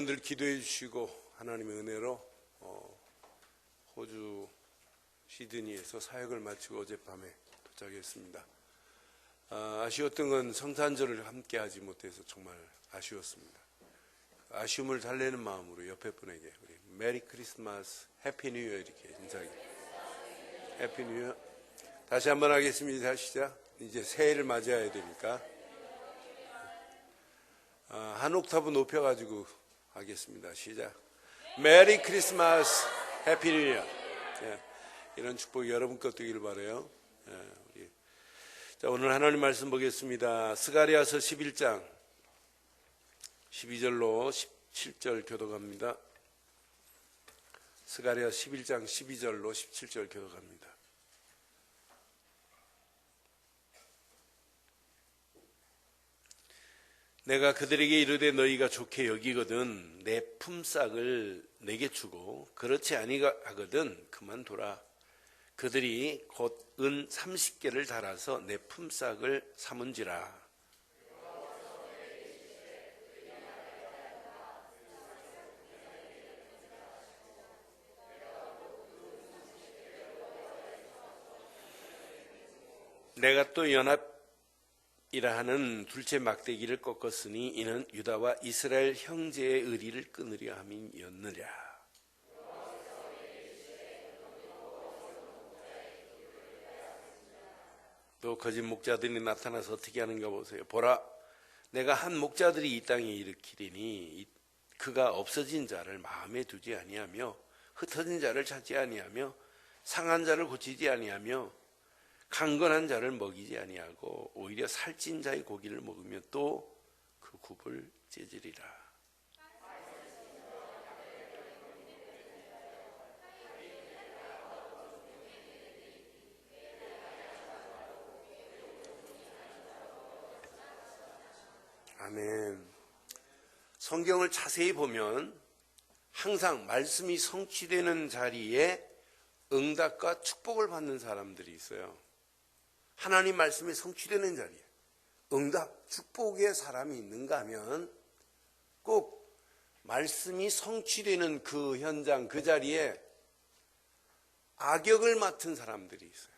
여러분들 기도해 주시고 하나님의 은혜로 호주 시드니에서 사역을 마치고 어젯밤에 도착했습니다. 아쉬웠던 건 성탄절을 함께 하지 못해서 정말 아쉬웠습니다. 아쉬움을 달래는 마음으로 옆에 분에게 우리 메리 크리스마스, 해피 뉴 이어 이렇게 인사하기. 해피 뉴 이어. 다시 한번 하겠습니다. 시작. 이제 새해를 맞이해야 되니까 한 옥타브 높여가지고 하겠습니다. 시작. 메리 크리스마스, 해피 뉴 이어. 이런 축복이 여러분 것 되기를 바라요. 자, 오늘 하나님 말씀 보겠습니다. 스가랴서 11장 12절로 17절 교독합니다. 스가랴 11장 12절로 17절 교독합니다. 내가 그들에게 이르되 너희가 좋게 여기거든 내 품삯을 내게 주고 그렇지 아니하거든 그만두라. 그들이 곧 은 30개를 달아서 내 품삯을 삼은지라. 내가 또 연합이라 하는 둘째 막대기를 꺾었으니 이는 유다와 이스라엘 형제의 의리를 끊으려 함이었느냐. 또 거짓 목자들이 나타나서 어떻게 하는가 보세요. 보라, 내가 한 목자들이 이 땅에 일으키리니 그가 없어진 자를 마음에 두지 아니하며 흩어진 자를 찾지 아니하며 상한 자를 고치지 아니하며 강건한 자를 먹이지 아니하고 오히려 살찐 자의 고기를 먹으며 또 그 굽을 찢으리라. 아멘. 성경을 자세히 보면 항상 말씀이 성취되는 자리에 응답과 축복을 받는 사람들이 있어요. 하나님 말씀이 성취되는 자리에 응답, 축복의 사람이 있는가 하면 꼭 말씀이 성취되는 그 현장, 그 자리에 악역을 맡은 사람들이 있어요.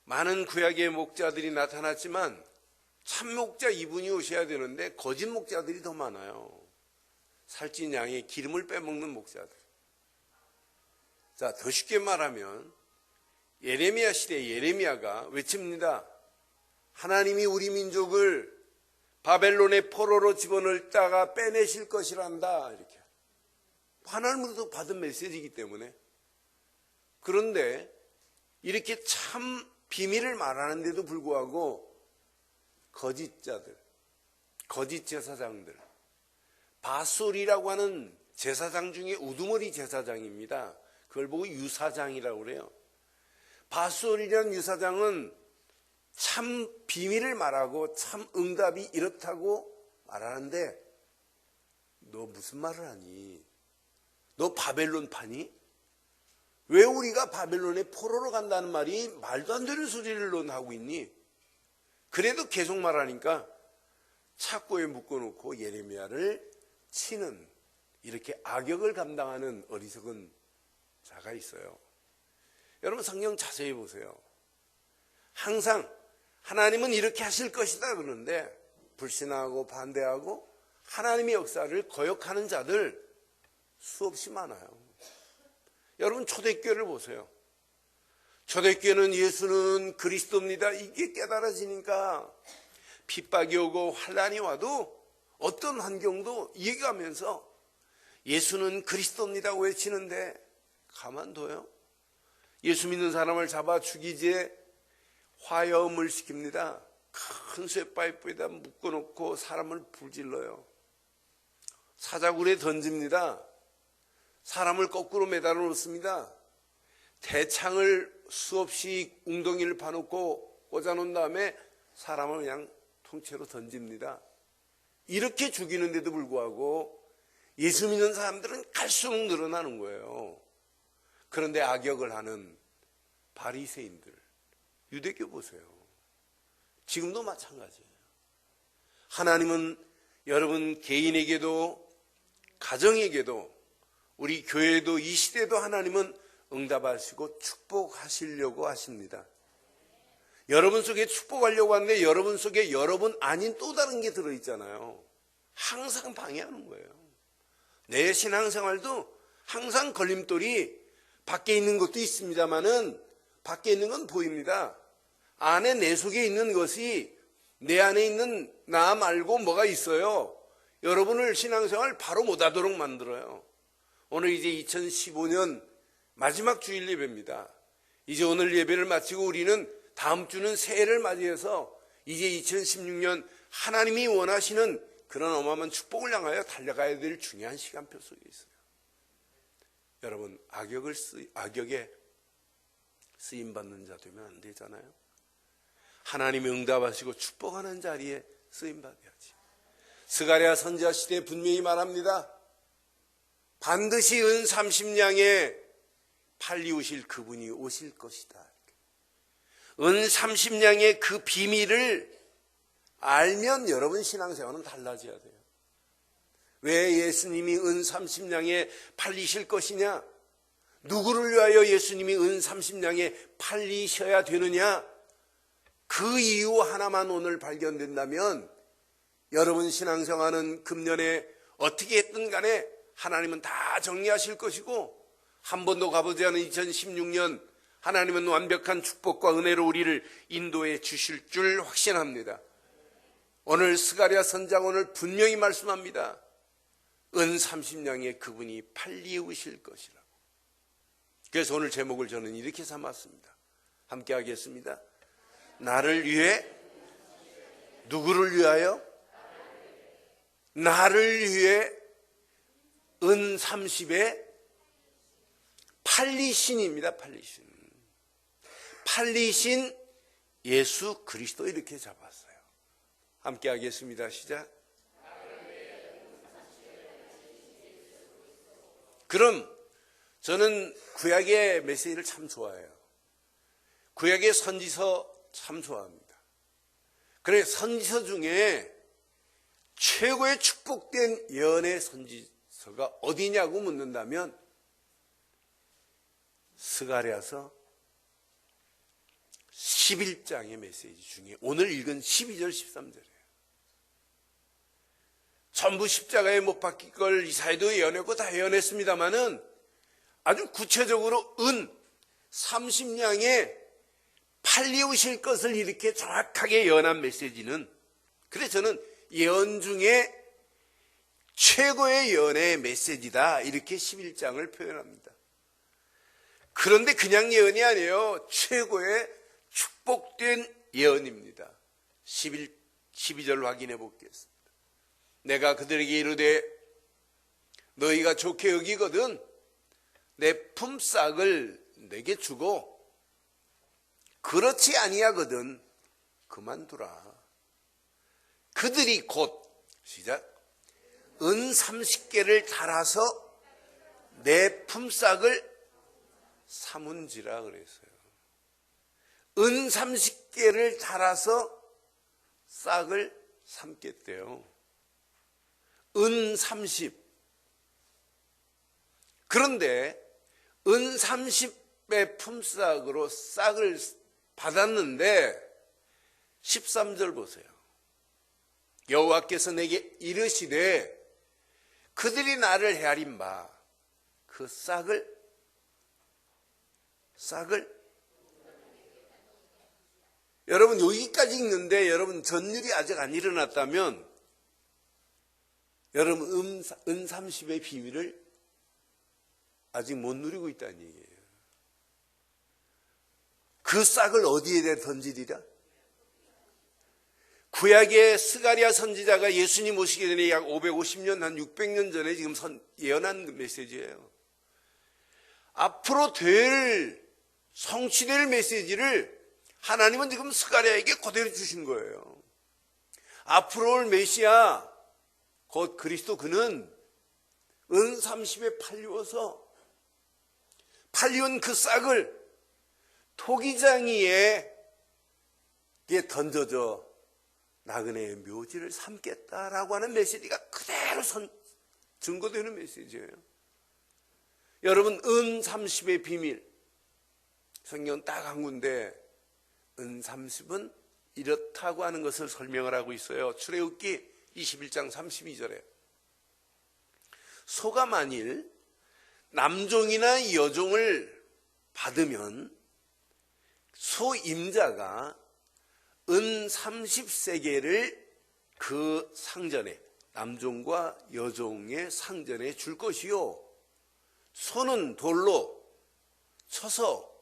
많은 구약의 목자들이 나타났지만 참 목자 이분이 오셔야 되는데 거짓 목자들이 더 많아요. 살찐 양의 기름을 빼먹는 목자들. 자, 더 쉽게 말하면 예레미야 시대에 예레미야가 외칩니다. 하나님이 우리 민족을 바벨론의 포로로 집어넣다가 빼내실 것이란다. 이렇게. 하나님으로부터 받은 메시지이기 때문에. 그런데 이렇게 참 비밀을 말하는데도 불구하고 거짓자들, 거짓 제사장들, 바솔이라고 하는 제사장 중에 우두머리 제사장입니다. 그걸 보고 유사장이라고 그래요. 바솔이라는 유사장은 참 비밀을 말하고 참 응답이 이렇다고 말하는데 너 무슨 말을 하니? 너 바벨론 파니? 왜 우리가 바벨론에 포로로 간다는 말이 말도 안 되는 소리를 넌 하고 있니? 그래도 계속 말하니까 착고에 묶어놓고 예레미야를 치는 이렇게 악역을 감당하는 어리석은 자가 있어요. 여러분 성경 자세히 보세요. 항상 하나님은 이렇게 하실 것이다 그러는데 불신하고 반대하고 하나님의 역사를 거역하는 자들 수없이 많아요. 여러분 초대교회를 보세요. 초대교회는 예수는 그리스도입니다. 이게 깨달아지니까 핍박이 오고 환란이 와도 어떤 환경도 이겨가면서 예수는 그리스도입니다 외치는데 가만둬요? 예수 믿는 사람을 잡아 죽이지에 화염을 시킵니다. 큰 쇠파이프에다 묶어놓고 사람을 불질러요. 사자굴에 던집니다. 사람을 거꾸로 매달아 놓습니다. 대창을 수없이 웅덩이를 파놓고 꽂아놓은 다음에 사람을 그냥 통째로 던집니다. 이렇게 죽이는데도 불구하고 예수 믿는 사람들은 갈수록 늘어나는 거예요. 그런데 악역을 하는 바리새인들, 유대교 보세요. 지금도 마찬가지예요. 하나님은 여러분 개인에게도 가정에게도 우리 교회도 이 시대도 하나님은 응답하시고 축복하시려고 하십니다. 여러분 속에 축복하려고 하는데 여러분 속에 여러분 아닌 또 다른 게 들어있잖아요. 항상 방해하는 거예요. 내 신앙생활도 항상 걸림돌이 밖에 있는 것도 있습니다만은 밖에 있는 건 보입니다. 안에 내 속에 있는 것이 내 안에 있는 나 말고 뭐가 있어요. 여러분을 신앙생활 바로 못하도록 만들어요. 오늘 이제 2015년 마지막 주일 예배입니다. 이제 오늘 예배를 마치고 우리는 다음 주는 새해를 맞이해서 이제 2016년 하나님이 원하시는 그런 어마어마한 축복을 향하여 달려가야 될 중요한 시간표 속에 있어요. 여러분, 악역에 쓰임받는 자 되면 안 되잖아요. 하나님이 응답하시고 축복하는 자리에 쓰임받아야지. 스가랴 선지자 시대에 분명히 말합니다. 반드시 은 30냥에 팔리우실 그분이 오실 것이다. 은 30냥의 그 비밀을 알면 여러분 신앙생활은 달라져야 돼요. 왜 예수님이 은 30냥에 팔리실 것이냐? 누구를 위하여 예수님이 은 30냥에 팔리셔야 되느냐? 그 이유 하나만 오늘 발견된다면 여러분 신앙생활은 금년에 어떻게 했든 간에 하나님은 다 정리하실 것이고 한 번도 가보지 않은 2016년 하나님은 완벽한 축복과 은혜로 우리를 인도해 주실 줄 확신합니다. 오늘 스가랴 선지자가 오늘 분명히 말씀합니다. 은 30냥에 그분이 팔리우실 것이라고. 그래서 오늘 제목을 저는 이렇게 삼았습니다. 함께 하겠습니다. 나를 위해, 누구를 위하여? 나를 위해 은 30에 팔리신입니다. 팔리신 예수 그리스도 이렇게 잡았어요. 함께 하겠습니다. 시작. 그럼 저는 구약의 메시지를 참 좋아해요. 구약의 선지서 참 좋아합니다. 그래 선지서 중에 최고의 축복된 예언의 선지서가 어디냐고 묻는다면 스가랴서 11장의 메시지 중에 오늘 읽은 12절 13절이에요. 전부 십자가에 못 박힐 걸 이사야도 예언했고 다 예언했습니다마는 아주 구체적으로 은 30냥에 팔리우실 것을 이렇게 정확하게 예언한 메시지는, 그래서 저는 예언 중에 최고의 예언의 메시지다 이렇게 11장을 표현합니다. 그런데 그냥 예언이 아니에요. 최고의 축복된 예언입니다. 12절 확인해 보겠습니다. 내가 그들에게 이르되 너희가 좋게 여기거든 내 품삯을 내게 주고 그렇지 아니하거든 그만두라. 그들이 곧 시작 은 30개를 달아서 내 품삯을 삼은지라 그랬어요. 은 30개를 달아서 싹을 삼겠대요. 은 30. 그런데 은 30의 품삯으로 싹을 받았는데 13절 보세요. 여호와께서 내게 이르시되 그들이 나를 헤아린 바 그 싹을 여러분 여기까지 읽는데 여러분 전율이 아직 안 일어났다면 여러분 은 30의 비밀을 아직 못 누리고 있다는 얘기예요. 그 싹을 어디에 던지리라? 구약의 스가랴 선지자가 예수님 오시기 전에 약 550년, 한 600년 전에 지금 예언한 메시지예요. 앞으로 성취될 메시지를 하나님은 지금 스가랴에게 그대로 주신 거예요. 앞으로 올 메시아, 곧 그리스도 그는 은 30에 팔리온 그 싹을 토기장이에 던져져 나그네의 묘지를 삼겠다라고 하는 메시지가 그대로 증거되는 메시지예요. 여러분, 은 30의 비밀, 성경 딱 한 군데 은 30은 이렇다고 하는 것을 설명을 하고 있어요. 출애굽기 21장 32절에 소가 만일 남종이나 여종을 받으면 소임자가 은 30세겔을 그 상전에, 남종과 여종의 상전에 줄 것이요, 소는 돌로 쳐서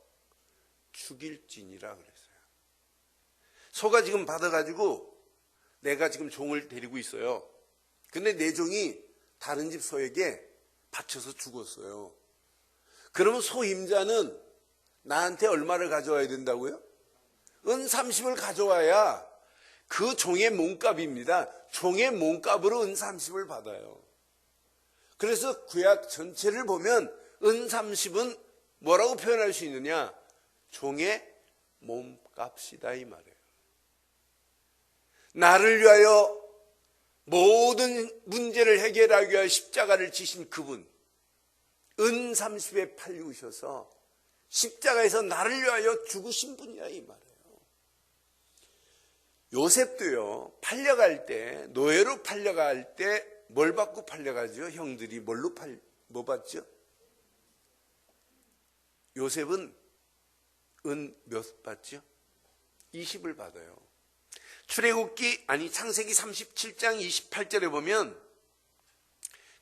죽일지니라 그랬어요. 소가 지금 받아가지고 내가 지금 종을 데리고 있어요. 근데 내 종이 다른 집 소에게 바쳐서 죽었어요. 그러면 소임자는 나한테 얼마를 가져와야 된다고요? 은 30을 가져와야 그 종의 몸값입니다. 종의 몸값으로 은 30을 받아요. 그래서 구약 전체를 보면 은 30은 뭐라고 표현할 수 있느냐? 종의 몸값이다 이 말이에요. 나를 위하여 모든 문제를 해결하기 위하여 십자가를 지신 그분, 은 30에 팔리우셔서 십자가에서 나를 위하여 죽으신 분이야 이 말이에요. 요셉도요, 팔려갈 때, 노예로 팔려갈 때 뭘 받고 팔려가죠? 형들이 뭐 받죠? 요셉은 은 몇 받죠? 20을 받아요. 창세기 37장 28절에 보면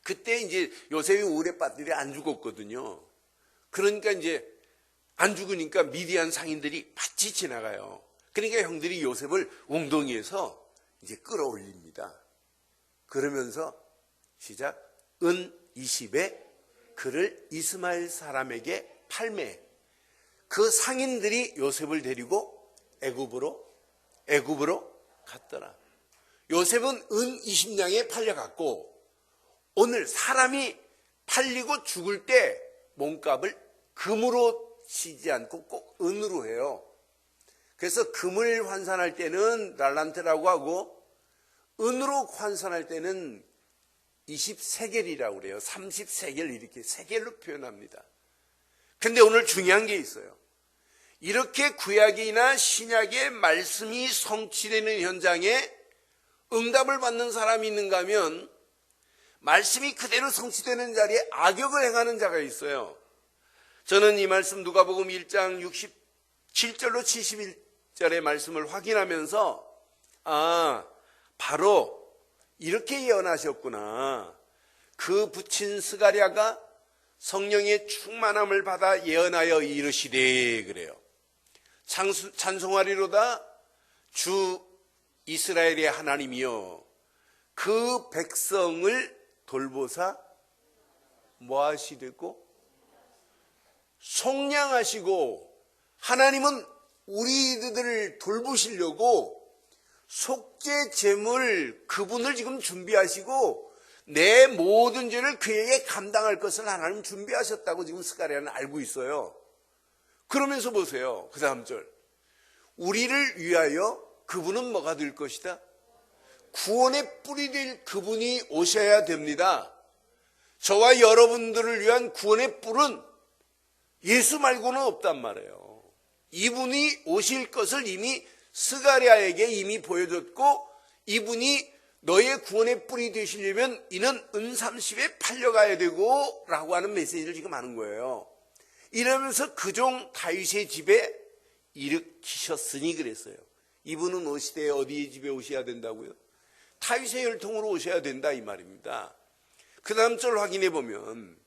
그때 이제 요셉이 우레빠들이 안 죽었거든요. 그러니까 이제 안 죽으니까 미디안 상인들이 마치 지나가요. 그러니까 형들이 요셉을 웅덩이에서 이제 끌어올립니다. 그러면서 시작, 은 20에 그를 이스마엘 사람에게 팔매. 그 상인들이 요셉을 데리고 애굽으로 갔더라. 요셉은 은 20냥에 팔려갔고, 오늘 사람이 팔리고 죽을 때 몸값을 금으로 치지 않고 꼭 은으로 해요. 그래서 금을 환산할 때는 달란트라고 하고 은으로 환산할 때는 20세겔이라고 그래요. 30세겔 이렇게 세겔로 표현합니다. 근데 오늘 중요한 게 있어요. 이렇게 구약이나 신약의 말씀이 성취되는 현장에 응답을 받는 사람이 있는가 하면 말씀이 그대로 성취되는 자리에 악역을 행하는 자가 있어요. 저는 이 말씀 누가복음 1장 67절로 71절의 말씀을 확인하면서 바로 이렇게 예언하셨구나. 그 붙인 스가랴가 성령의 충만함을 받아 예언하여 이르시되 그래요. 찬송하리로다 주 이스라엘의 하나님이여 그 백성을 돌보사 뭐 하시되고 속량하시고, 하나님은 우리들을 돌보시려고 속죄 제물 그분을 지금 준비하시고 내 모든 죄를 그에게 감당할 것을 하나님 준비하셨다고 지금 스가랴는 알고 있어요. 그러면서 보세요. 그 다음 절, 우리를 위하여 그분은 뭐가 될 것이다? 구원의 뿔이 될 그분이 오셔야 됩니다. 저와 여러분들을 위한 구원의 뿔은 예수 말고는 없단 말이에요. 이분이 오실 것을 이미 스가랴에게 이미 보여줬고, 이분이 너의 구원의 뿔이 되시려면 이는 은 30에 팔려가야 되고 라고 하는 메시지를 지금 하는 거예요. 이러면서 그 종 다윗의 집에 일으키셨으니 그랬어요. 이분은 오시되 어디의 집에 오셔야 된다고요? 다윗의 혈통으로 오셔야 된다 이 말입니다. 그 다음 절 확인해 보면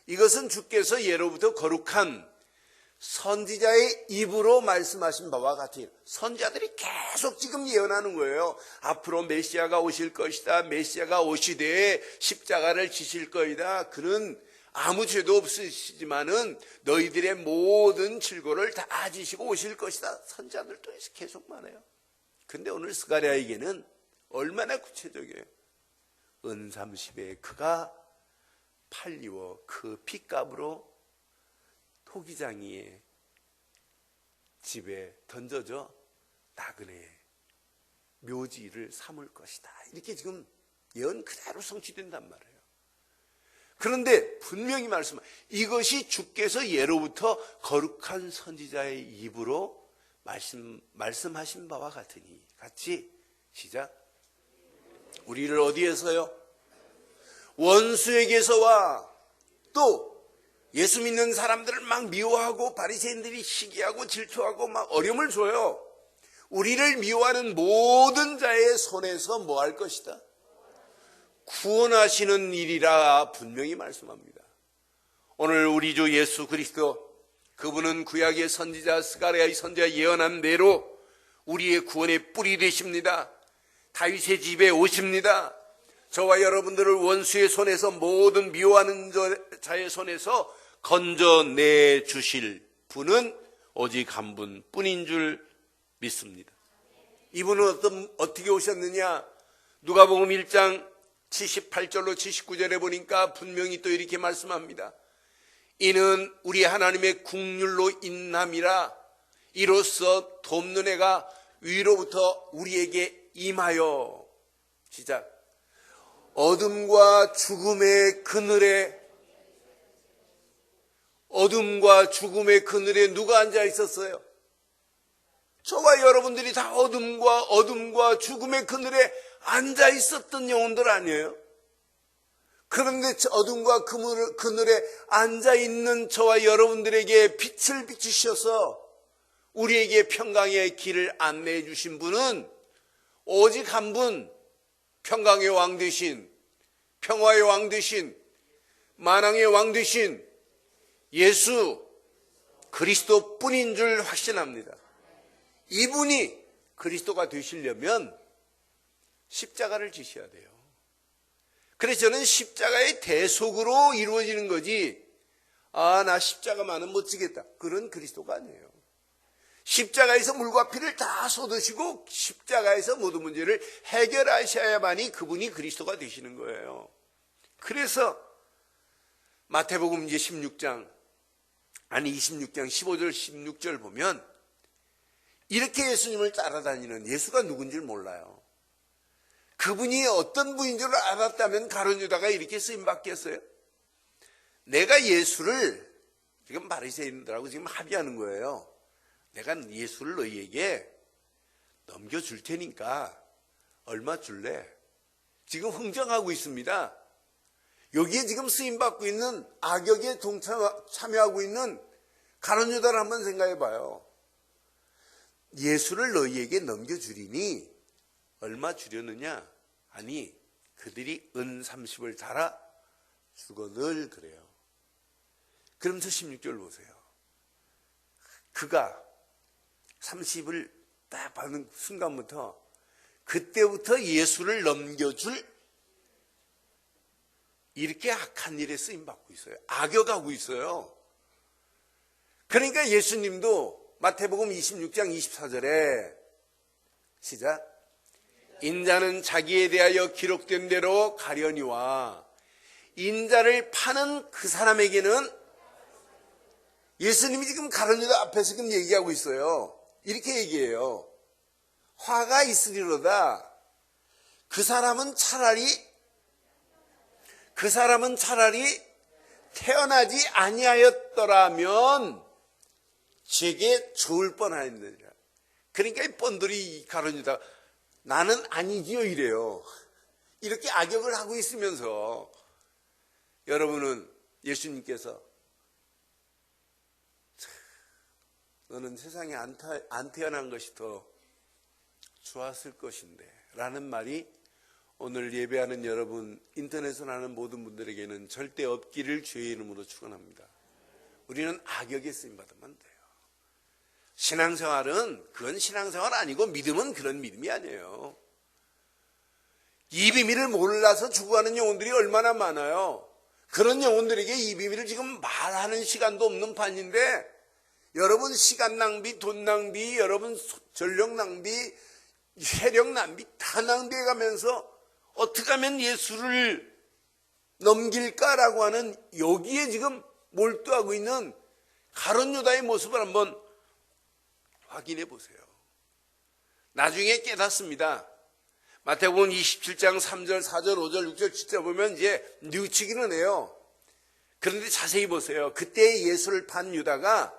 이것은 주께서 예로부터 거룩한 선지자의 입으로 말씀하신 바와 같아요. 선지자들이 계속 지금 예언하는 거예요. 앞으로 메시아가 오실 것이다. 메시아가 오시되 십자가를 지실 거이다. 그는 아무 죄도 없으시지만은 너희들의 모든 질고를 다 지시고 오실 것이다. 선지자들도 계속 말해요. 근데 오늘 스가랴에게는 얼마나 구체적이에요. 은 30에 그가 팔리워 그 핏값으로 토기장이의 집에 던져져 나그네의 묘지를 삼을 것이다. 이렇게 지금 예언 그대로 성취된단 말이에요. 그런데 분명히 이것이 주께서 예로부터 거룩한 선지자의 입으로 말씀하신 바와 같으니. 같이 시작. 우리를 어디에서요? 원수에게서와 또 예수 믿는 사람들을 막 미워하고 바리새인들이 시기하고 질투하고 막 어려움을 줘요. 우리를 미워하는 모든 자의 손에서 뭐 할 것이다? 구원하시는 일이라 분명히 말씀합니다. 오늘 우리 주 예수 그리스도, 그분은 구약의 선지자 스가랴의 선지자 예언한 대로 우리의 구원의 뿔이 되십니다. 다윗의 집에 오십니다. 저와 여러분들을 원수의 손에서, 모든 미워하는 자의 손에서 건져내 주실 분은 오직 한 분뿐인 줄 믿습니다. 이분은 어떻게 오셨느냐? 누가복음 1장 78절로 79절에 보니까 분명히 또 이렇게 말씀합니다. 이는 우리 하나님의 국률로 인함이라, 이로써 돕는 해가 위로부터 우리에게 임하여. 시작. 어둠과 죽음의 그늘에 누가 앉아 있었어요? 저와 여러분들이 다 어둠과 죽음의 그늘에 앉아 있었던 영혼들 아니에요? 그런데 어둠과 그늘에 앉아 있는 저와 여러분들에게 빛을 비추셔서 우리에게 평강의 길을 안내해 주신 분은 오직 한 분, 평강의 왕 되신, 평화의 왕 되신, 만왕의 왕 되신 예수 그리스도뿐인 줄 확신합니다. 이분이 그리스도가 되시려면 십자가를 지셔야 돼요. 그래서 저는 십자가의 대속으로 이루어지는 거지, 나 십자가만은 못 지겠다, 그런 그리스도가 아니에요. 십자가에서 물과 피를 다 쏟으시고 십자가에서 모든 문제를 해결하셔야만이 그분이 그리스도가 되시는 거예요. 그래서 마태복음 이제 26장 15절 16절 보면 이렇게 예수님을 따라다니는, 예수가 누군지 몰라요. 그분이 어떤 분인 줄 알았다면 가룟 유다가 이렇게 쓰임받겠어요? 내가 예수를, 지금 바리새인들하고 지금 합의하는 거예요. 내가 예수를 너희에게 넘겨줄 테니까 얼마 줄래? 지금 흥정하고 있습니다. 여기에 지금 쓰임받고 있는, 악역에 참여하고 있는 가룟 유다를 한번 생각해 봐요. 예수를 너희에게 넘겨주리니 얼마 주려느냐? 아니, 그들이 은 30을 달아 주거늘, 그래요. 그러면서 16절 보세요. 그가 30을 딱 받는 순간부터, 그때부터 예수를 넘겨줄, 이렇게 악한 일에 쓰임받고 있어요. 악역하고 있어요. 그러니까 예수님도 마태복음 26장 24절에 시작. 인자는 자기에 대하여 기록된 대로 가려니와, 인자를 파는 그 사람에게는, 예수님이 지금 가룟 유다 앞에서 지금 얘기하고 있어요. 이렇게 얘기해요. 화가 있으리로다. 그 사람은 차라리 태어나지 아니하였더라면 제게 좋을 뻔하였느니라. 그러니까 이 뻔들이 가룟 유다, 나는 아니지요 이래요. 이렇게 악역을 하고 있으면서 여러분은 예수님께서 너는 세상에 안 태어난 것이 더 좋았을 것인데 라는 말이 오늘 예배하는 여러분, 인터넷을 하는 모든 분들에게는 절대 없기를 주의 이름으로 축원합니다. 우리는 악역에 쓰임받으면 안 돼요. 신앙생활은 그건 신앙생활 아니고, 믿음은 그런 믿음이 아니에요. 이 비밀을 몰라서 죽어가는 영혼들이 얼마나 많아요. 그런 영혼들에게 이 비밀을 지금 말하는 시간도 없는 판인데, 여러분 시간 낭비, 돈 낭비, 여러분 전력 낭비, 세력 낭비 다 낭비해 가면서 어떻게 하면 예수를 넘길까라고 하는, 여기에 지금 몰두하고 있는 가룟 유다의 모습을 한번 확인해 보세요. 나중에 깨닫습니다. 마태복음 27장 3절, 4절, 5절, 6절, 7절 보면 이제 뉘우치기는 해요. 그런데 자세히 보세요. 그때 예수를 판 유다가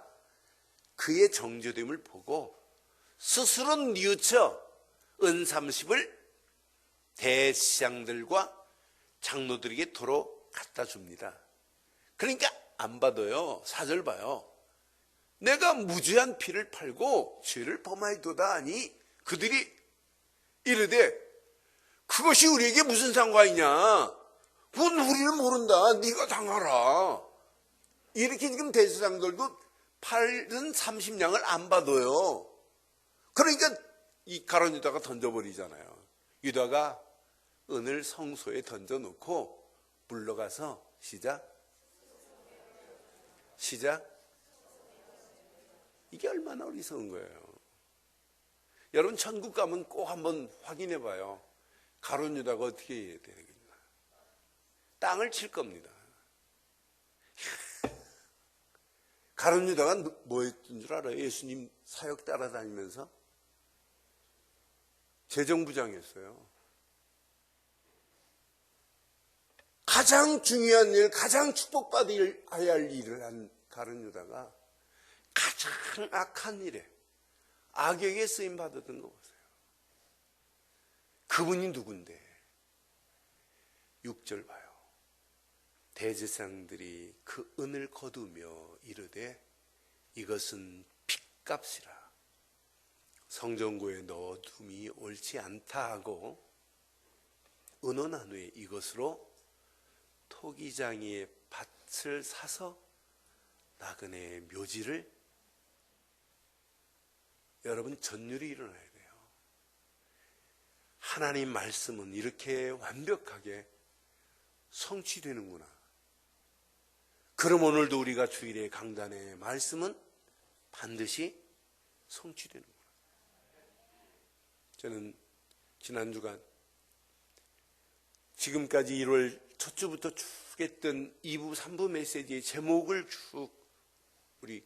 그의 정죄됨을 보고 스스로 뉘우쳐 은 30을 대제사장들과 장로들에게 도로 갖다 줍니다. 그러니까 안 받아요. 4절 봐요. 내가 무죄한 피를 팔고 죄를 범하였도다 하니 그들이 이르되 그것이 우리에게 무슨 상관이냐? 그건 우리는 모른다. 네가 당하라. 이렇게 지금 대제사장들도 팔은 30냥을 안 받아요. 그러니까 이 가룟 유다가 던져버리잖아요. 유다가 은을 성소에 던져놓고 물러가서 시작. 이게 얼마나 어리석은 거예요. 여러분 천국 가면 꼭 한번 확인해 봐요. 가룟 유다가 어떻게 해야 되겠나. 땅을 칠 겁니다. 가룟 유다가 뭐였던 줄 알아요? 예수님 사역 따라다니면서 재정부장이었어요. 가장 중요한 일, 가장 축복받아야 할 일을 한 가룟 유다가 가장 악한 일에 악역에 쓰임 받았던 거 보세요. 그분이 누군데? 6절 봐요. 대제사장들이 그 은을 거두며 이르되 이것은 핏값이라 성전고에 넣어둠이 옳지 않다 하고 은원한 후에 이것으로 토기장이의 밭을 사서 나그네의 묘지를 여러분 전율이 일어나야 돼요. 하나님 말씀은 이렇게 완벽하게 성취되는구나. 그럼 오늘도 우리가 주일의 강단의 말씀은 반드시 성취되는구나. 저는 지난 주간 지금까지 1월 첫 주부터 쭉 했던 2부, 3부 메시지의 제목을 쭉 우리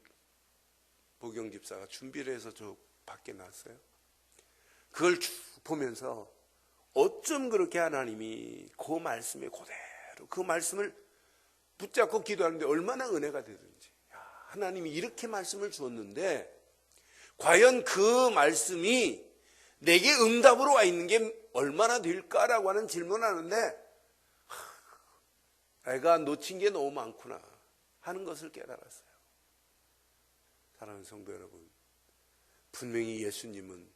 보경 집사가 준비를 해서 저 밖에 놨어요. 그걸 쭉 보면서 어쩜 그렇게 하나님이 그 말씀에 그대로 그 말씀을 붙잡고 기도하는데 얼마나 은혜가 되든지. 하나님이 이렇게 말씀을 주었는데 과연 그 말씀이 내게 응답으로 와 있는 게 얼마나 될까라고 하는 질문을 하는데 내가 놓친 게 너무 많구나 하는 것을 깨달았어요. 사랑하는 성도 여러분, 분명히 예수님은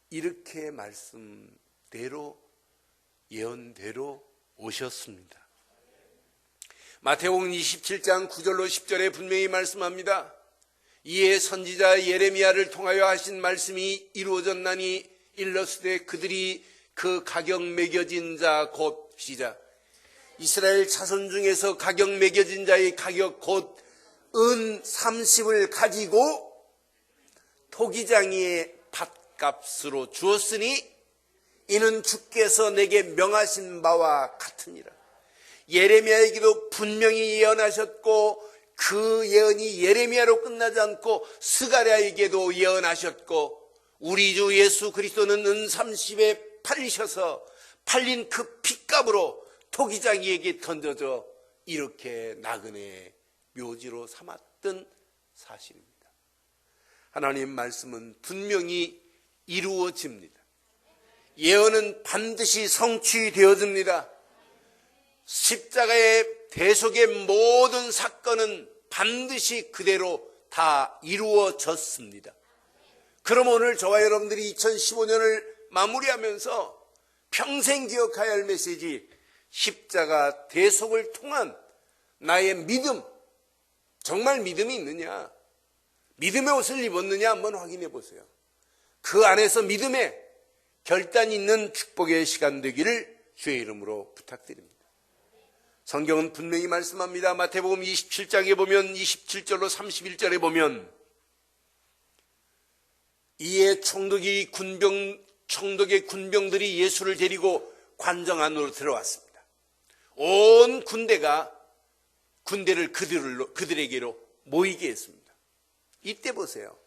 이렇게 말씀대로 예언대로 오셨습니다. 마태복음 27장 9절로 10절에 분명히 말씀합니다. 이에 선지자 예레미야를 통하여 하신 말씀이 이루어졌나니 일러스되 그들이 그 가격 매겨진 자 곧 시작. 이스라엘 자손 중에서 가격 매겨진 자의 가격 곧 은 30을 가지고 토기장이의 밭값으로 주었으니 이는 주께서 내게 명하신 바와 같으니라. 예레미야에게도 분명히 예언하셨고 그 예언이 예레미야로 끝나지 않고 스가랴에게도 예언하셨고 우리 주 예수 그리스도는 은 30에 팔리셔서 팔린 그 핏값으로 토기장이에게 던져져 이렇게 나그네의 묘지로 삼았던 사실입니다. 하나님 말씀은 분명히 이루어집니다. 예언은 반드시 성취되어집니다. 십자가의 대속의 모든 사건은 반드시 그대로 다 이루어졌습니다. 그럼 오늘 저와 여러분들이 2015년을 마무리하면서 평생 기억해야 할 메시지, 십자가 대속을 통한 나의 믿음, 정말 믿음이 있느냐, 믿음의 옷을 입었느냐 한번 확인해 보세요. 그 안에서 믿음의 결단이 있는 축복의 시간 되기를 주의 이름으로 부탁드립니다. 성경은 분명히 말씀합니다. 마태복음 27장에 보면 27절로 31절에 보면 이에 총독의 군병들이 예수를 데리고 관정 안으로 들어왔습니다. 온 군대를 그들에게로 모이게 했습니다. 이때 보세요.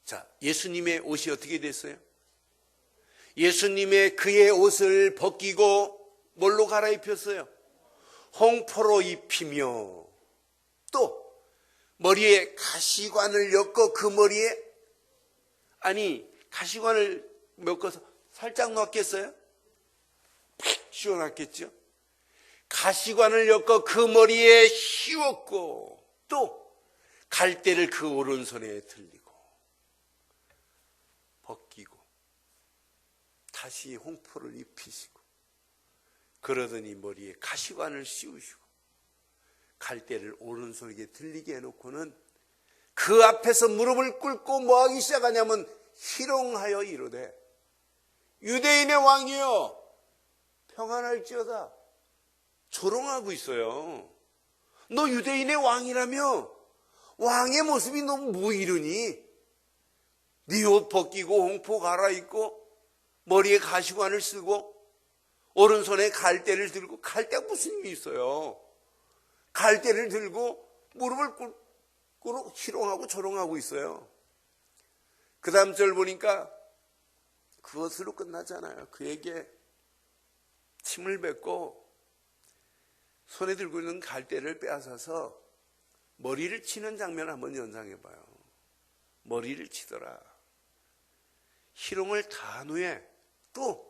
자, 예수님의 옷이 어떻게 됐어요? 예수님의 그의 옷을 벗기고 뭘로 갈아입혔어요? 홍포로 입히며 또 머리에 가시관을 엮어 그 머리에 가시관을 엮어서 살짝 놨겠어요? 팍 씌워놨겠죠? 가시관을 엮어 그 머리에 씌웠고 또 갈대를 그 오른손에 들리고 벗기고 다시 홍포를 입히시고 그러더니 머리에 가시관을 씌우시고 갈대를 오른손에 들리게 해놓고는 그 앞에서 무릎을 꿇고 뭐하기 시작하냐면 희롱하여 이르되 유대인의 왕이여 평안할지어다. 조롱하고 있어요. 너 유대인의 왕이라며 왕의 모습이 너무 뭐 이러니? 네 옷 벗기고 홍포 갈아입고 머리에 가시관을 쓰고 오른손에 갈대를 들고, 갈대가 무슨 의미 있어요? 갈대를 들고 무릎을 꿇고 희롱하고 조롱하고 있어요. 그 다음 절 보니까 그것으로 끝나잖아요. 그에게 침을 뱉고 손에 들고 있는 갈대를 빼앗아서 머리를 치는 장면을 한번 연상해 봐요. 머리를 치더라. 희롱을 다 한 후에 또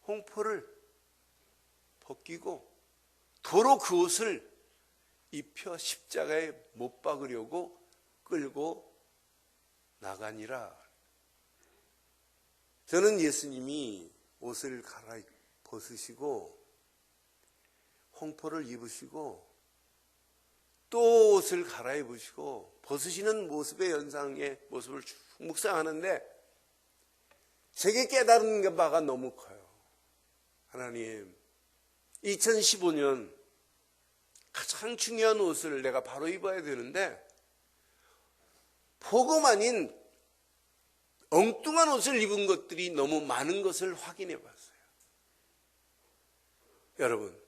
홍포를 벗기고 도로 그 옷을 입혀 십자가에 못 박으려고 끌고 나가니라. 저는 예수님이 옷을 벗으시고 홍포를 입으시고 또 옷을 갈아입으시고 벗으시는 모습의 연상의 모습을 쭉 묵상하는데 제게 깨달은 바가 너무 커요. 하나님, 2015년 가장 중요한 옷을 내가 바로 입어야 되는데 복음 아닌 엉뚱한 옷을 입은 것들이 너무 많은 것을 확인해 봤어요. 여러분,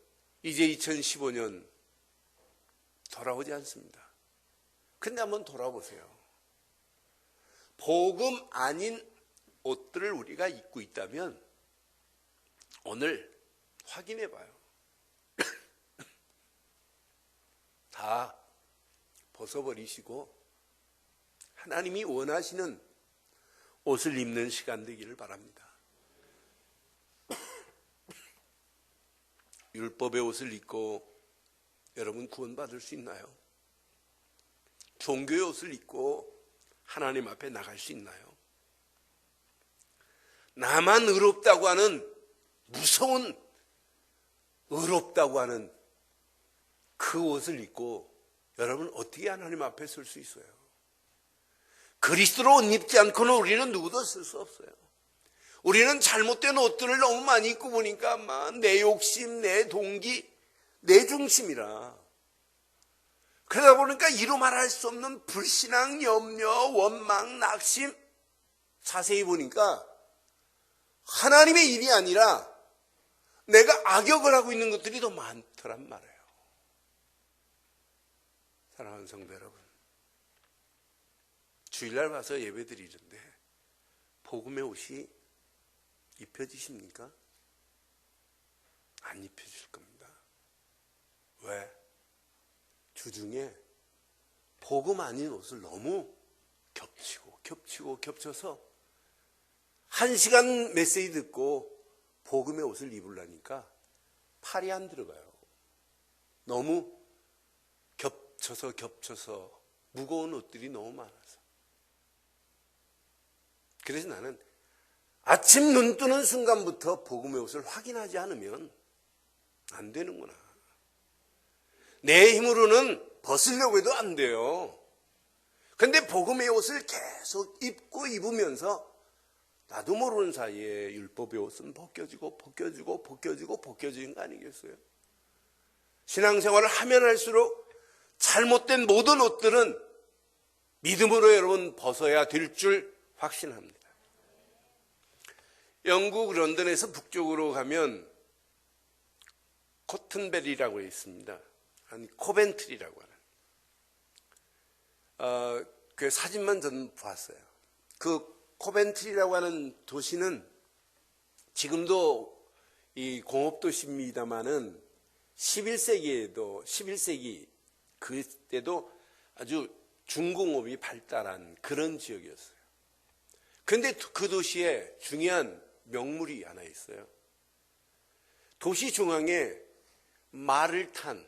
이제 2015년 돌아오지 않습니다. 근데 한번 돌아보세요. 복음 아닌 옷들을 우리가 입고 있다면 오늘 확인해 봐요. 다 벗어버리시고 하나님이 원하시는 옷을 입는 시간 되기를 바랍니다. 율법의 옷을 입고 여러분 구원받을 수 있나요? 종교의 옷을 입고 하나님 앞에 나갈 수 있나요? 나만 의롭다고 하는 무서운 의롭다고 하는 그 옷을 입고 여러분 어떻게 하나님 앞에 설 수 있어요? 그리스도로 옷 입지 않고는 우리는 누구도 쓸 수 없어요. 우리는 잘못된 옷들을 너무 많이 입고 보니까 막 내 욕심, 내 동기, 내 중심이라. 그러다 보니까 이루 말할 수 없는 불신앙, 염려, 원망, 낙심. 자세히 보니까 하나님의 일이 아니라 내가 악역을 하고 있는 것들이 더 많더란 말이에요. 사랑하는 성도 여러분, 주일날 와서 예배 드리는데 복음의 옷이 입혀지십니까? 안 입혀질 겁니다. 왜? 주중에 복음 아닌 옷을 너무 겹쳐서 1시간 메시지 듣고 복음의 옷을 입으려니까 팔이 안 들어가요. 너무 겹쳐서 무거운 옷들이 너무 많아서. 그래서 나는 아침 눈 뜨는 순간부터 복음의 옷을 확인하지 않으면 안 되는구나. 내 힘으로는 벗으려고 해도 안 돼요. 근데 복음의 옷을 계속 입으면서 나도 모르는 사이에 율법의 옷은 벗겨지는 거 아니겠어요? 신앙생활을 하면 할수록 잘못된 모든 옷들은 믿음으로 여러분 벗어야 될 줄 확신합니다. 영국 런던에서 북쪽으로 가면 코튼벨이라고 있습니다. 아니 코벤트리라고 하는. 그 사진만 저는 봤어요. 그 코벤트리라고 하는 도시는 지금도 이 공업도시입니다마는 11세기 그때도 아주 중공업이 발달한 그런 지역이었어요. 그런데 그 도시에 중요한 명물이 하나 있어요. 도시 중앙에 말을 탄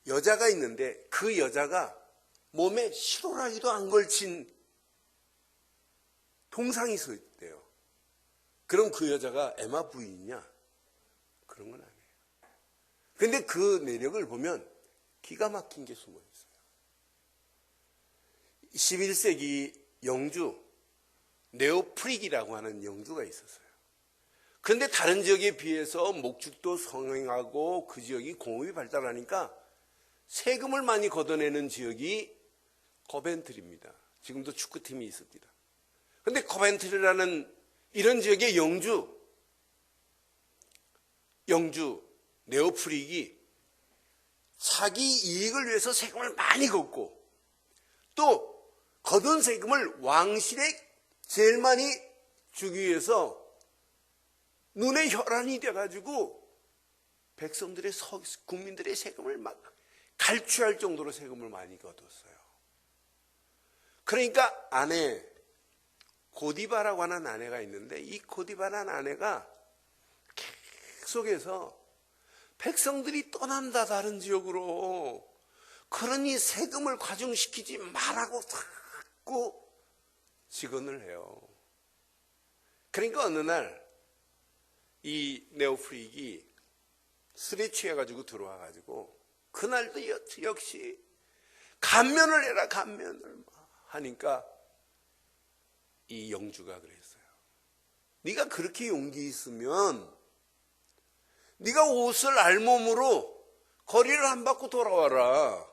여자가 있는데 그 여자가 몸에 실오라기도 안 걸친 동상이 서 있대요. 그럼 그 여자가 에마 부인이냐? 그런 건 아니에요. 그런데 그 내력을 보면 기가 막힌 게 숨어 있어요. 11세기 영주 네오프릭이라고 하는 영주가 있었어요. 그런데 다른 지역에 비해서 목축도 성행하고 그 지역이 공업이 발달하니까 세금을 많이 걷어내는 지역이 코벤트리입니다. 지금도 축구팀이 있습니다. 그런데 코벤트리라는 이런 지역의 영주 네오프릭이 자기 이익을 위해서 세금을 많이 걷고 또 거둔 세금을 왕실에 제일 많이 주기 위해서 눈에 혈안이 돼가지고 백성들의 국민들의 세금을 막 갈취할 정도로 세금을 많이 거뒀어요. 그러니까 아내 고디바라고 하는 아내가 있는데 이 고디바라는 아내가 계속해서 백성들이 떠난다 다른 지역으로 그러니 세금을 과중시키지 말라고 자꾸 직언을 해요. 그러니까 어느 날 이 네오프릭이 술에 취해가지고 들어와가지고 그날도 역시 감면을 해라 감면을 하니까 이 영주가 그랬어요. 네가 그렇게 용기 있으면 네가 옷을 알몸으로 거리를 안 받고 돌아와라.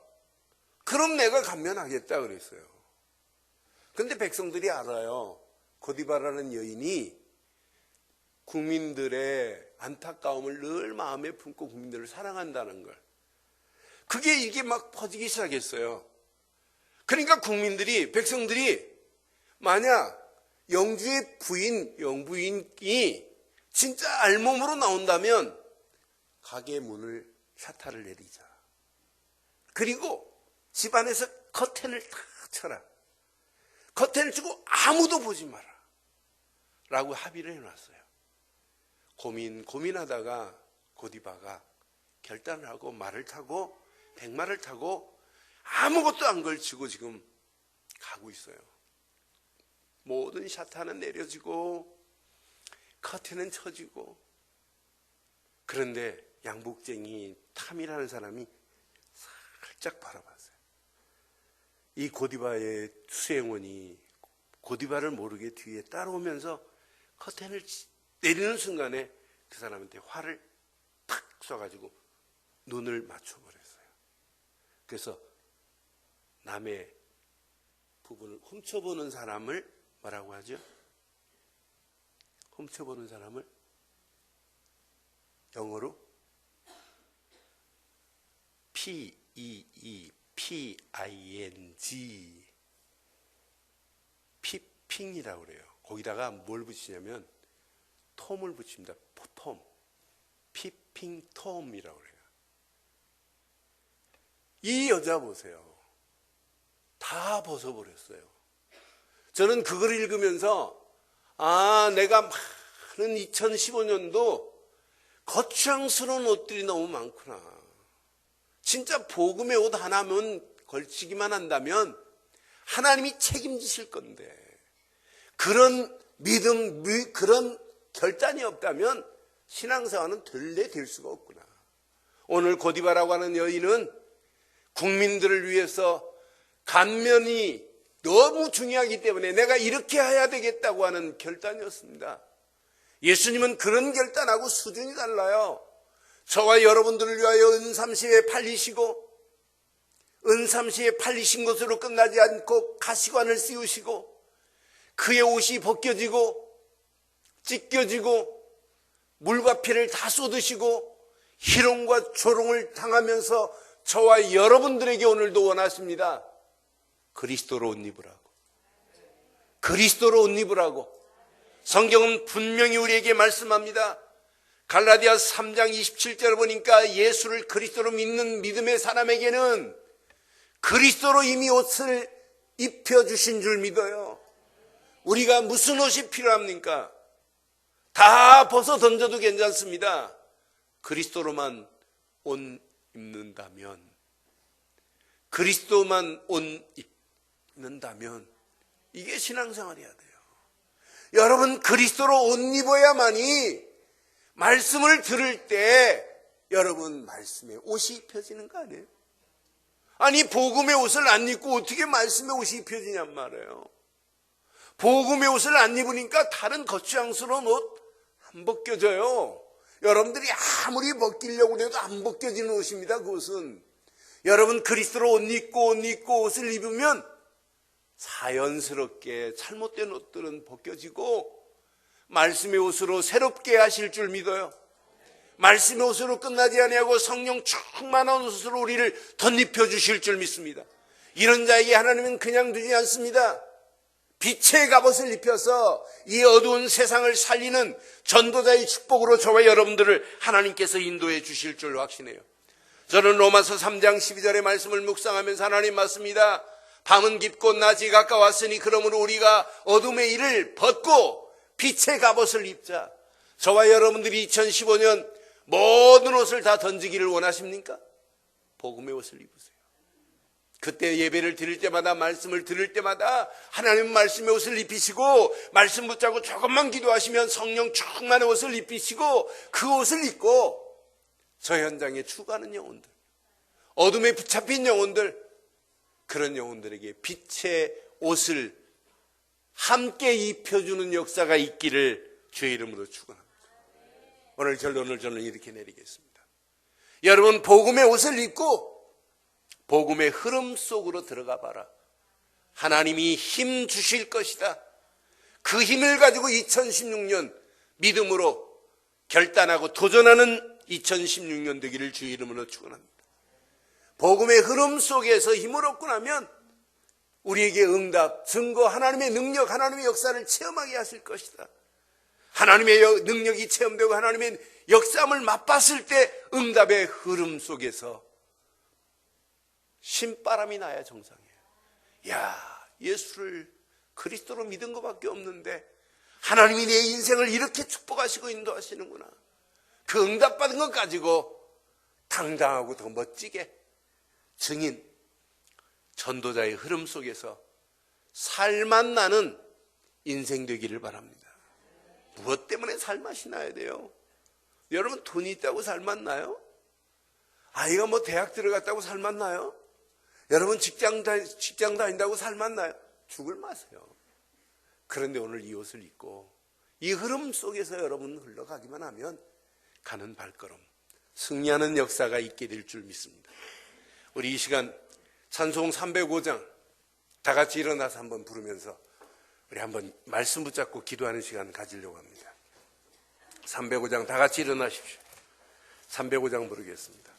그럼 내가 감면하겠다 그랬어요. 그런데 백성들이 알아요. 고디바라는 여인이 국민들의 안타까움을 늘 마음에 품고 국민들을 사랑한다는 걸. 그게 이게 막 퍼지기 시작했어요. 그러니까 백성들이 만약 영주의 영부인이 진짜 알몸으로 나온다면 가게 문을 샤타를 내리자. 그리고 집안에서 커튼을 다 쳐라. 커튼을 치고 아무도 보지 마라. 라고 합의를 해놨어요. 고민하다가 고디바가 결단을 하고 말을 타고 백마를 타고 아무것도 안 걸치고 지금 가고 있어요. 모든 샤타는 내려지고 커튼은 쳐지고 그런데 양복쟁이 탐이라는 사람이 살짝 바라봤어요. 이 고디바의 수행원이 고디바를 모르게 뒤에 따라오면서 커튼을 내리는 순간에 그 사람한테 활을 탁 쏴가지고 눈을 맞춰버렸어요. 그래서 남의 부분을 훔쳐보는 사람을 뭐라고 하죠? 훔쳐보는 사람을 영어로 P-E-E-P-I-N-G 피핑이라고 그래요. 거기다가 뭘 붙이냐면 톰을 붙입니다. 톰. 피핑 톰이라고 그래요. 이 여자 보세요. 다 벗어버렸어요. 저는 그걸 읽으면서 내가 많은 2015년도 거추장스러운 옷들이 너무 많구나. 진짜 복음의 옷 하나면 걸치기만 한다면 하나님이 책임지실 건데 그런 믿음, 그런 결단이 없다면 신앙생활은 될 수가 없구나. 오늘 고디바라고 하는 여인은 국민들을 위해서 감면이 너무 중요하기 때문에 내가 이렇게 해야 되겠다고 하는 결단이었습니다. 예수님은 그런 결단하고 수준이 달라요. 저와 여러분들을 위하여 은삼시에 팔리시고 은삼시에 팔리신 것으로 끝나지 않고 가시관을 씌우시고 그의 옷이 벗겨지고 찢겨지고 물과 피를 다 쏟으시고 희롱과 조롱을 당하면서 저와 여러분들에게 오늘도 원하십니다. 그리스도로 옷 입으라고. 그리스도로 옷 입으라고. 성경은 분명히 우리에게 말씀합니다. 갈라디아 3장 27절을 보니까 예수를 그리스도로 믿는 믿음의 사람에게는 그리스도로 이미 옷을 입혀주신 줄 믿어요. 우리가 무슨 옷이 필요합니까? 다 벗어 던져도 괜찮습니다. 그리스도로만 옷 입는다면, 그리스도만 옷 입는다면 이게 신앙생활이어야 돼요. 여러분, 그리스도로 옷 입어야만이 말씀을 들을 때 여러분 말씀에 옷이 입혀지는 거 아니에요? 아니, 복음의 옷을 안 입고 어떻게 말씀의 옷이 입혀지냔 말이에요. 복음의 옷을 안 입으니까 다른 거추장스러운 옷 안 벗겨져요. 여러분들이 아무리 벗기려고 해도 안 벗겨지는 옷입니다. 그것은 여러분, 그리스도로 옷 입고 옷을 입으면 자연스럽게 잘못된 옷들은 벗겨지고 말씀의 옷으로 새롭게 하실 줄 믿어요. 말씀의 옷으로 끝나지 아니하고 성령 충만한 옷으로 우리를 덧입혀 주실 줄 믿습니다. 이런 자에게 하나님은 그냥 두지 않습니다. 빛의 갑옷을 입혀서 이 어두운 세상을 살리는 전도자의 축복으로 저와 여러분들을 하나님께서 인도해 주실 줄 확신해요. 저는 로마서 3장 12절의 말씀을 묵상하면서 하나님 맞습니다. 밤은 깊고 낮이 가까웠으니 그러므로 우리가 어둠의 일을 벗고 빛의 갑옷을 입자. 저와 여러분들이 2015년 모든 옷을 다 던지기를 원하십니까? 복음의 옷을 입으세요. 그때 예배를 드릴 때마다, 말씀을 들을 때마다 하나님 말씀의 옷을 입히시고, 말씀 붙잡고 조금만 기도하시면 성령 충만의 옷을 입히시고, 그 옷을 입고 저 현장에 추구하는 영혼들, 어둠에 붙잡힌 영혼들, 그런 영혼들에게 빛의 옷을 함께 입혀주는 역사가 있기를 주의 이름으로 축원합니다. 오늘 결론을 저는 이렇게 내리겠습니다. 여러분, 복음의 옷을 입고 복음의 흐름 속으로 들어가 봐라. 하나님이 힘 주실 것이다. 그 힘을 가지고 2016년 믿음으로 결단하고 도전하는 2016년 되기를 주의 이름으로 축원합니다. 복음의 흐름 속에서 힘을 얻고 나면 우리에게 응답, 증거, 하나님의 능력, 하나님의 역사를 체험하게 하실 것이다. 하나님의 능력이 체험되고 하나님의 역사함을 맛봤을 때 응답의 흐름 속에서 신바람이 나야 정상이에요. 야, 예수를 그리스도로 믿은 것밖에 없는데 하나님이 내 인생을 이렇게 축복하시고 인도하시는구나. 그 응답받은 것 가지고 당당하고 더 멋지게 증인, 전도자의 흐름 속에서 살맛 나는 인생 되기를 바랍니다. 무엇 때문에 살맛이 나야 돼요? 여러분, 돈이 있다고 살맛 나요? 아이가 뭐 대학 들어갔다고 살맛 나요? 여러분, 직장 다닌다고 살맛 나요? 죽을 마세요. 그런데 오늘 이 옷을 입고 이 흐름 속에서 여러분 흘러가기만 하면 가는 발걸음, 승리하는 역사가 있게 될 줄 믿습니다. 우리 이 시간 찬송 305장 다 같이 일어나서 한번 부르면서 우리 한번 말씀 붙잡고 기도하는 시간 가지려고 합니다. 305장 다 같이 일어나십시오. 305장 부르겠습니다.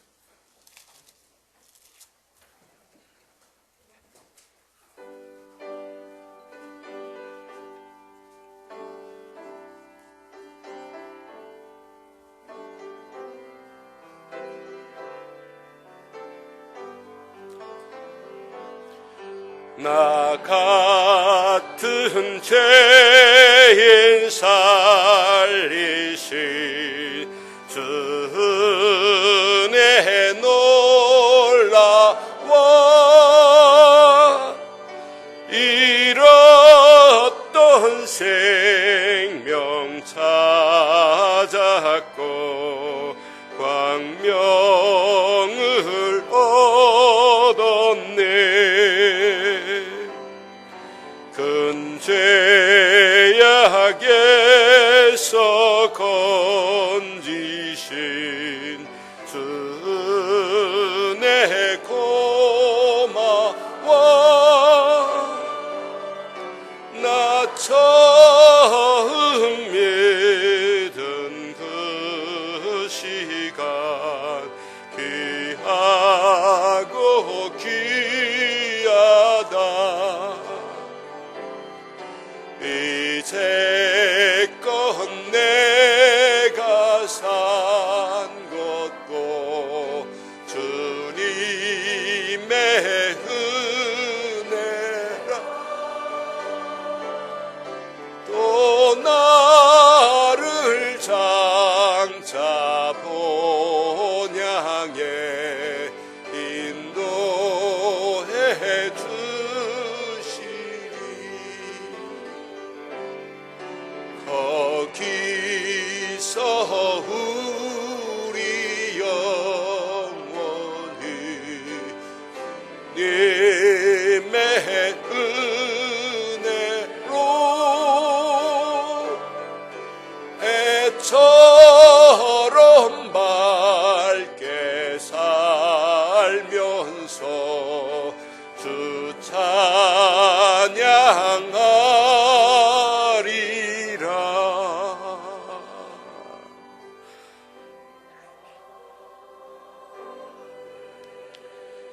나 같은 죄인 살리신 주의 놀라워 잃었던 생명 찾았고 광명을 얻었네. 큰 죄악에서 건지신 주의 고마워. 나 처음 믿은 그 시간 귀하고 귀하다. 이제 나를 장차 본향에 인도해 주시리. 거기서 우리 영혼이 님의 은혜로 해처럼 밝게 살면서 주 찬양하리라.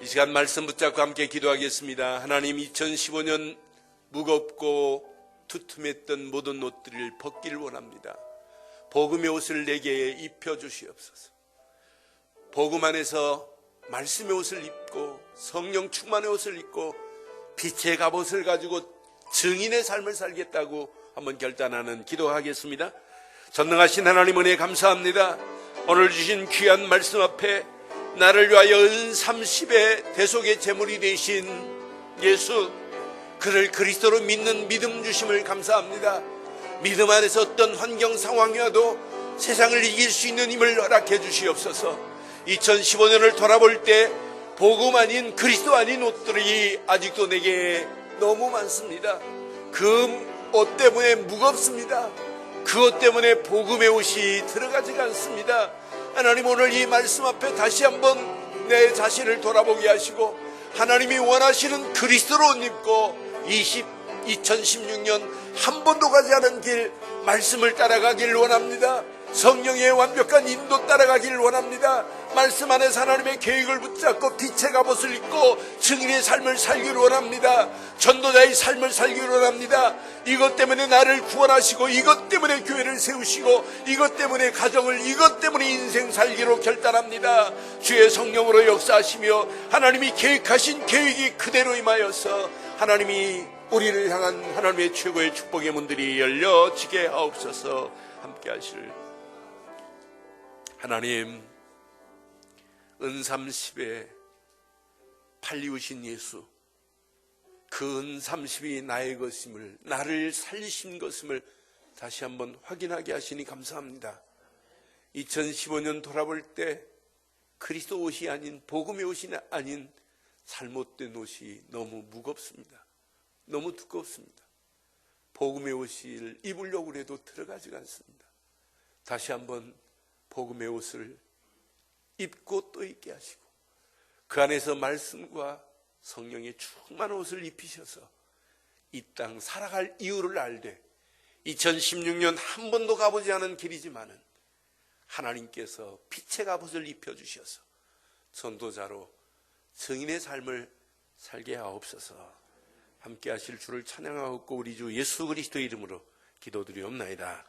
이 시간 말씀 붙잡고 함께 기도하겠습니다. 하나님, 2015년 무겁고 두툼했던 모든 옷들을 벗기를 원합니다. 복음의 옷을 내게 입혀주시옵소서. 복음 안에서 말씀의 옷을 입고 성령 충만의 옷을 입고 빛의 갑옷을 가지고 증인의 삶을 살겠다고 한번 결단하는 기도하겠습니다. 전능하신 하나님 은혜 감사합니다. 오늘 주신 귀한 말씀 앞에 나를 위하여 은 30의 대속의 제물이 되신 예수, 그를 그리스도로 믿는 믿음 주심을 감사합니다. 믿음 안에서 어떤 환경 상황이 와도 세상을 이길 수 있는 힘을 허락해 주시옵소서. 2015년을 돌아볼 때 복음 아닌 그리스도 아닌 옷들이 아직도 내게 너무 많습니다. 그 옷 때문에 무겁습니다. 그 옷 때문에 복음의 옷이 들어가지가 않습니다. 하나님, 오늘 이 말씀 앞에 다시 한번 내 자신을 돌아보게 하시고 하나님이 원하시는 그리스도로 옷 입고 2016년 한 번도 가지 않은 길 말씀을 따라가길 원합니다. 성령의 완벽한 인도 따라가길 원합니다. 말씀 안에서 하나님의 계획을 붙잡고 빛의 갑옷을 입고 증인의 삶을 살기를 원합니다. 전도자의 삶을 살기를 원합니다. 이것 때문에 나를 구원하시고 이것 때문에 교회를 세우시고 이것 때문에 가정을, 이것 때문에 인생 살기로 결단합니다. 주의 성령으로 역사하시며 하나님이 계획하신 계획이 그대로 임하여서 하나님이 우리를 향한 하나님의 최고의 축복의 문들이 열려지게 하옵소서. 함께 하실 하나님, 은 30에 팔리우신 예수, 그 은 30이 나의 것임을, 나를 살리신 것임을 다시 한번 확인하게 하시니 감사합니다. 2015년 돌아볼 때 그리스도 옷이 아닌, 복음의 옷이 아닌 잘못된 옷이 너무 무겁습니다. 너무 두껍습니다. 복음의 옷을 입으려고 해도 들어가지가 않습니다. 다시 한번 복음의 옷을 입고 또 입게 하시고 그 안에서 말씀과 성령의 충만한 옷을 입히셔서 이 땅 살아갈 이유를 알되 2016년 한 번도 가보지 않은 길이지만은 하나님께서 빛의 갑옷을 입혀주셔서 전도자로 증인의 삶을 살게 하옵소서. 함께 하실 주를 찬양하옵고 우리 주 예수 그리스도의 이름으로 기도드리옵나이다.